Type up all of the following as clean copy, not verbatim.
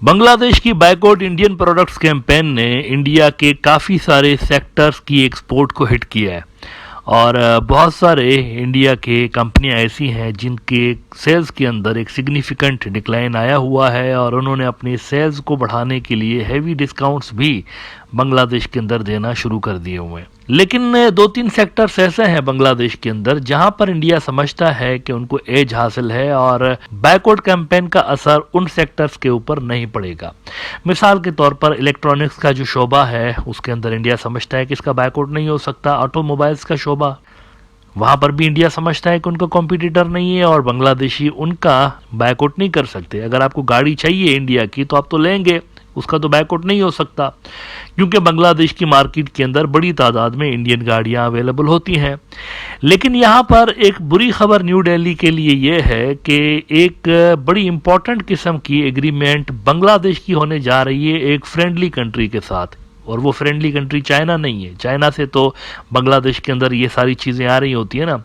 बांग्लादेश की boycott Indian products campaign ने India के काफ़ी सारे सेक्टर्स की एक्सपोर्ट को हिट किया है और बहुत सारे इंडिया के कंपनियां ऐसी हैं जिनके सेल्स के अंदर एक सिग्निफिकेंट डिक्लाइन आया हुआ है और उन्होंने अपनी सेल्स को बढ़ाने के लिए हैवी डिस्काउंट्स भी बांग्लादेश के अंदर देना शुरू कर दिए हुए हैं। लेकिन दो तीन सेक्टर्स ऐसे हैं बांग्लादेश के अंदर जहां पर इंडिया समझता है कि उनको एज हासिल है और बैकवर्ड कैंपेन का असर उन सेक्टर्स के ऊपर नहीं पड़ेगा। मिसाल के तौर पर इलेक्ट्रॉनिक्स का जो शोबा है उसके अंदर इंडिया समझता है कि इसका बैकवर्ड नहीं हो सकता। ऑटोमोबाइल्स का शोबा, वहां पर भी इंडिया समझता है कि उनका कॉम्पिटिटर नहीं है और बांग्लादेशी उनका बैकआउट नहीं कर सकते। अगर आपको गाड़ी चाहिए इंडिया की तो आप तो लेंगे, उसका तो बैकआउट नहीं हो सकता क्योंकि बांग्लादेश की मार्केट के अंदर बड़ी तादाद में इंडियन गाड़ियां अवेलेबल होती हैं। लेकिन यहाँ पर एक बुरी खबर न्यू दिल्ली के लिए ये है कि एक बड़ी इंपॉर्टेंट किस्म की एग्रीमेंट बांग्लादेश की होने जा रही है एक फ्रेंडली कंट्री के साथ, और वो फ्रेंडली कंट्री चाइना नहीं है। चाइना से तो बांग्लादेश के अंदर ये सारी चीज़ें आ रही होती है ना,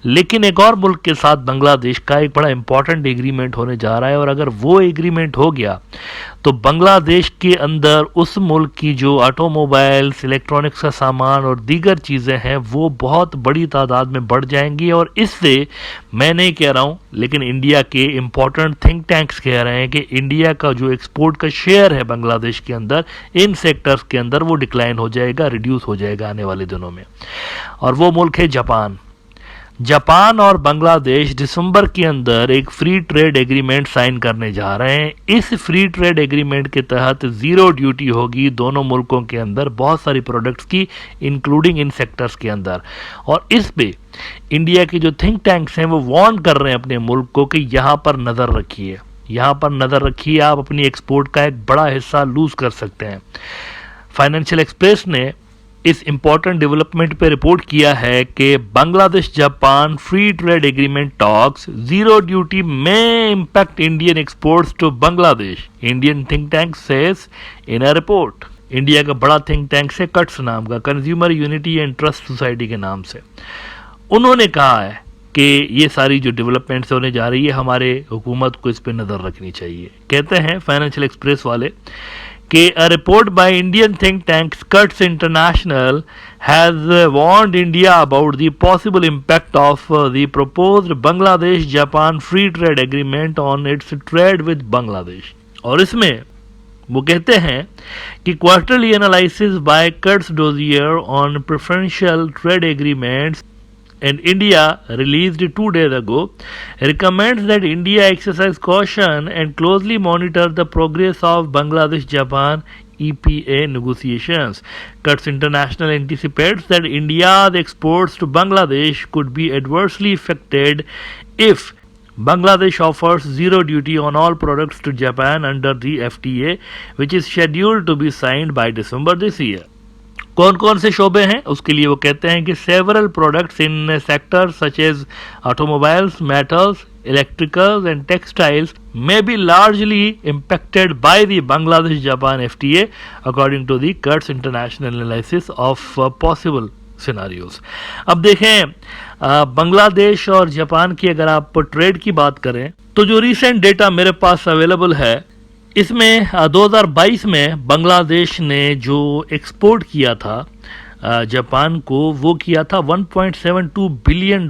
लेकिन एक और मुल्क के साथ बांग्लादेश का एक बड़ा इंपॉर्टेंट एग्रीमेंट होने जा रहा है और अगर वो एग्रीमेंट हो गया तो बांग्लादेश के अंदर उस मुल्क की जो ऑटोमोबाइल्स, इलेक्ट्रॉनिक्स का सामान और दीगर चीज़ें हैं वो बहुत बड़ी तादाद में बढ़ जाएंगी। और इससे मैं नहीं कह रहा हूँ, लेकिन इंडिया के इंपॉर्टेंट थिंक टैंक्स कह रहे हैं कि इंडिया का जो एक्सपोर्ट का शेयर है बांग्लादेश के अंदर इन सेक्टर्स के अंदर वो डिक्लाइन हो जाएगा, रिड्यूस हो जाएगा आने वाले दिनों में। और वो मुल्क है जापान। जापान और बांग्लादेश दिसंबर के अंदर एक फ्री ट्रेड एग्रीमेंट साइन करने जा रहे हैं। इस फ्री ट्रेड एग्रीमेंट के तहत जीरो ड्यूटी होगी दोनों मुल्कों के अंदर बहुत सारी प्रोडक्ट्स की, इंक्लूडिंग इन सेक्टर्स के अंदर। और इस पे इंडिया के जो थिंक टैंक्स हैं वो वार्न कर रहे हैं अपने मुल्क को कि यहाँ पर नज़र रखिए, यहाँ पर नज़र रखिए, आप अपनी एक्सपोर्ट का एक बड़ा हिस्सा लूज कर सकते हैं। फाइनेंशियल एक्सप्रेस ने इस इंपॉर्टेंट डेवलपमेंट पे रिपोर्ट किया है कि Bangladesh Japan free trade agreement talks zero duty में impact Indian exports to Bangladesh, Indian think tank says in a report. India का बड़ा थिंक टैंक है कट्स नाम का, consumer unity and trust society के नाम से। उन्होंने कहा है कि ये सारी जो डेवलपमेंट्स होने जा रही है हमारे हुकूमत को इस पर नज़र रखनी चाहिए। कहते हैं फाइनेंशियल एक्सप्रेस वाले कि a report by Indian think tank Skirts International has warned India about the possible impact of the proposed Bangladesh-Japan free trade agreement on its trade with Bangladesh। और इसमें वो कहते हैं कि quarterly analysis by Kurtz dossier on preferential trade agreements and India released 2 days ago recommends that India exercise caution and closely monitor the progress of Bangladesh-Japan EPA negotiations. Kurtz International anticipates that India's exports to Bangladesh could be adversely affected if Bangladesh offers zero duty on all products to Japan under the FTA, which is scheduled to be signed by December this year. कौन कौन से शोबे हैं उसके लिए वो कहते हैं कि several products in sector such as automobiles, metals, electricals and textiles may be largely impacted by the Bangladesh-Japan FTA according to the Kurtz International analysis of possible scenarios। अब देखें बांग्लादेश और जापान की अगर आप ट्रेड की बात करें तो जो रिसेंट डेटा मेरे पास अवेलेबल है इसमें 2022 में बांग्लादेश ने जो एक्सपोर्ट किया था जापान को वो किया था $1.72 बिलियन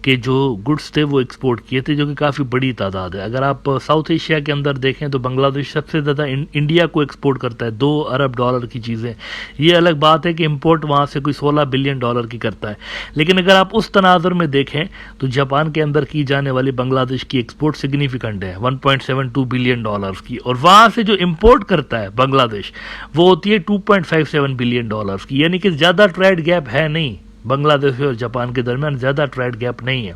के जो गुड्स थे वो एक्सपोर्ट किए थे, जो कि काफ़ी बड़ी तादाद है। अगर आप साउथ एशिया के अंदर देखें तो बांग्लादेश सबसे ज़्यादा इंडिया को एक्सपोर्ट करता है, $2 अरब की चीज़ें। ये अलग बात है कि इंपोर्ट वहाँ से कोई $16 बिलियन की करता है, लेकिन अगर आप उस तनाजुर में देखें तो जापान के अंदर की जाने वाली बांग्लादेश की एक्सपोर्ट सिग्निफिकेंट है 1.72 बिलियन की, और वहाँ से जो इम्पोर्ट करता है बांग्लादेश वो होती है 2.57 बिलियन की। यानी कि ज़्यादा ट्रेड गैप है नहीं, बांग्लादेश और जापान के दरमियान ज़्यादा ट्रेड गैप नहीं है।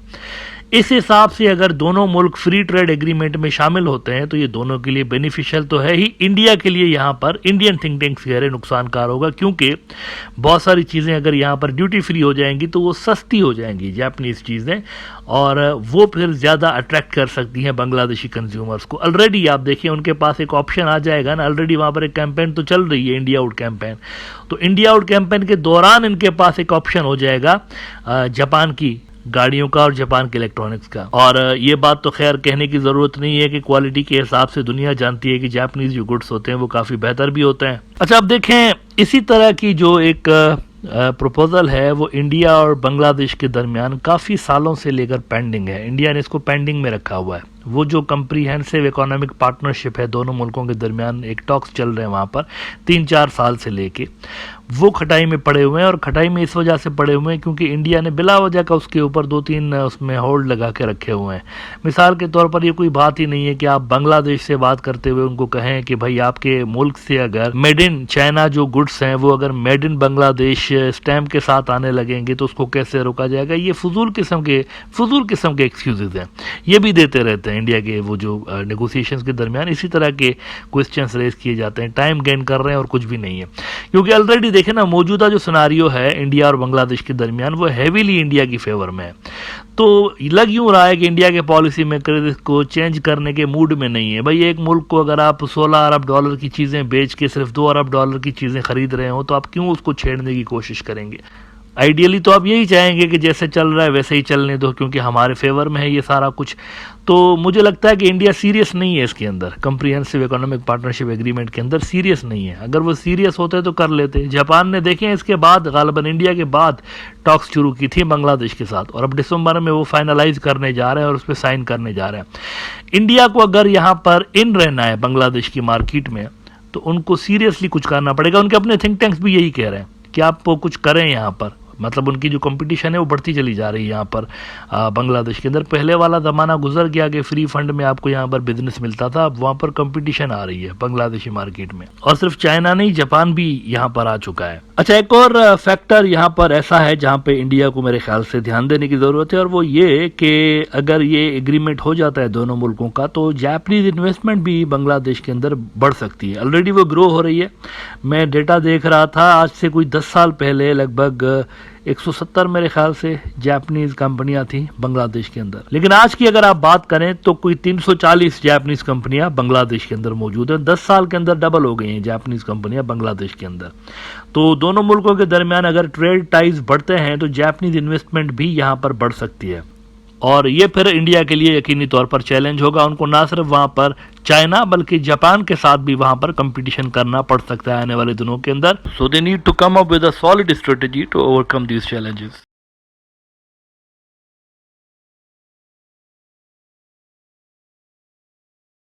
इस हिसाब से अगर दोनों मुल्क फ्री ट्रेड एग्रीमेंट में शामिल होते हैं तो ये दोनों के लिए बेनिफिशियल तो है ही। इंडिया के लिए यहाँ पर इंडियन थिंक टैंक्स कह रहे नुकसानकार होगा, क्योंकि बहुत सारी चीज़ें अगर यहाँ पर ड्यूटी फ्री हो जाएंगी तो वो सस्ती हो जाएंगी जापानीज़ चीज़ें, और वो फिर ज़्यादा अट्रैक्ट कर सकती हैं बांग्लादेशी कंज्यूमर्स को। ऑलरेडी आप देखिए उनके पास एक ऑप्शन आ जाएगा ना, ऑलरेडी वहाँ पर एक कैंपेन तो चल रही है, इंडिया आउट कैंपेन। तो इंडिया आउट कैंपेन के दौरान इनके पास एक ऑप्शन हो जाएगा जापान की गाड़ियों का और जापान के इलेक्ट्रॉनिक्स का। और ये बात तो खैर कहने की ज़रूरत नहीं है कि क्वालिटी के हिसाब से दुनिया जानती है कि जापानीज जो गुड्स होते हैं वो काफ़ी बेहतर भी होते हैं। अच्छा, अब देखें इसी तरह की जो एक प्रपोजल है वो इंडिया और बांग्लादेश के दरमियान काफ़ी सालों से लेकर पेंडिंग है। इंडिया ने इसको पेंडिंग में रखा हुआ है। वो जो कंप्रीहेंसिव इकोनॉमिक पार्टनरशिप है दोनों मुल्कों के दरमियान, एक टॉक्स चल रहे हैं वहाँ पर 3-4 साल से लेके, वो खटाई में पड़े हुए हैं। और खटाई में इस वजह से पड़े हुए हैं क्योंकि इंडिया ने बिला वजह का उसके ऊपर 2-3 उसमें होल्ड लगा के रखे हुए हैं। मिसाल के तौर पर ये कोई बात ही नहीं है कि आप बांग्लादेश से बात करते हुए उनको कहें कि भाई आपके मुल्क से अगर मेड इन चाइना जो गुड्स हैं वो अगर मेड इन बांग्लादेश स्टैम्प के साथ आने लगेंगे तो उसको कैसे रोका जाएगा। ये फजूल किस्म के एक्सक्यूजेज हैं, ये भी देते रहते हैं इंडिया के वो जो नेगोशिएशंस के दरमियान इसी तरह के क्वेश्चंस रेज किए जाते हैं। टाइम गेन कर रहे हैं और कुछ भी नहीं है, क्योंकि ऑलरेडी देखें ना मौजूदा जो सिनारियो है इंडिया और बांग्लादेश के दरमियान वो हैवीली इंडिया की फेवर में है। तो लग यूं रहा है कि इंडिया के पॉलिसी मेकर इसको चेंज करने के मूड में नहीं है। भाई एक मुल्क को अगर आप 16 अरब डॉलर की चीज़ें बेच के सिर्फ 2 अरब डॉलर की चीज़ें खरीद रहे हो तो आप क्यों उसको छेड़ने की कोशिश करेंगे। आइडियली तो आप यही चाहेंगे कि जैसे चल रहा है वैसे ही चलने दो, क्योंकि हमारे फेवर में है ये सारा कुछ। तो मुझे लगता है कि इंडिया सीरियस नहीं है इसके अंदर, कंप्रीहेंसिव इकोनॉमिक पार्टनरशिप एग्रीमेंट के अंदर सीरियस नहीं है। अगर वो सीरियस होते तो कर लेते। जापान ने देखें इसके बाद गालिबन इंडिया के बाद टॉक्स शुरू की थी बांग्लादेश के साथ और अब दिसंबर में वो फाइनलाइज करने जा रहे हैं और उस पर साइन करने जा रहे हैं। इंडिया को अगर यहाँ पर इन रहना है बांग्लादेश की मार्केट में तो उनको सीरियसली कुछ करना पड़ेगा। उनके अपने थिंक टैंक्स भी यही कह रहे हैं कि आप कुछ करें यहाँ पर। मतलब उनकी जो कंपटीशन है वो बढ़ती चली जा रही है यहाँ पर बांग्लादेश के अंदर। पहले वाला ज़माना गुजर गया कि फ्री फंड में आपको यहाँ पर बिजनेस मिलता था, अब वहाँ पर कंपटीशन आ रही है बांग्लादेशी मार्केट में। और सिर्फ चाइना नहीं, जापान भी यहाँ पर आ चुका है। अच्छा, एक और फैक्टर यहाँ पर ऐसा है जहाँ पे इंडिया को मेरे ख्याल से ध्यान देने की ज़रूरत है और वो ये कि अगर ये एग्रीमेंट हो जाता है दोनों मुल्कों का तो जापानीज इन्वेस्टमेंट भी बांग्लादेश के अंदर बढ़ सकती है। ऑलरेडी वो ग्रो हो रही है। मैं डेटा देख रहा था, आज से कोई 10 साल पहले लगभग 170 मेरे ख्याल से जापानीज कंपनियां थी बांग्लादेश के अंदर, लेकिन आज की अगर आप बात करें तो कोई 340 जापानीज कंपनियां बांग्लादेश के अंदर मौजूद हैं। 10 साल के अंदर डबल हो गई हैं जापानीज कंपनियां बांग्लादेश के अंदर। तो दोनों मुल्कों के दरमियान अगर ट्रेड टाइज बढ़ते हैं तो जापानीज इन्वेस्टमेंट भी यहाँ पर बढ़ सकती है और ये फिर इंडिया के लिए यकीनी तौर पर चैलेंज होगा। उनको ना सिर्फ वहाँ पर चाइना बल्कि जापान के साथ भी वहाँ पर कंपटीशन करना पड़ सकता है आने वाले दिनों के अंदर। So they need to come up with a solid strategy to overcome these challenges.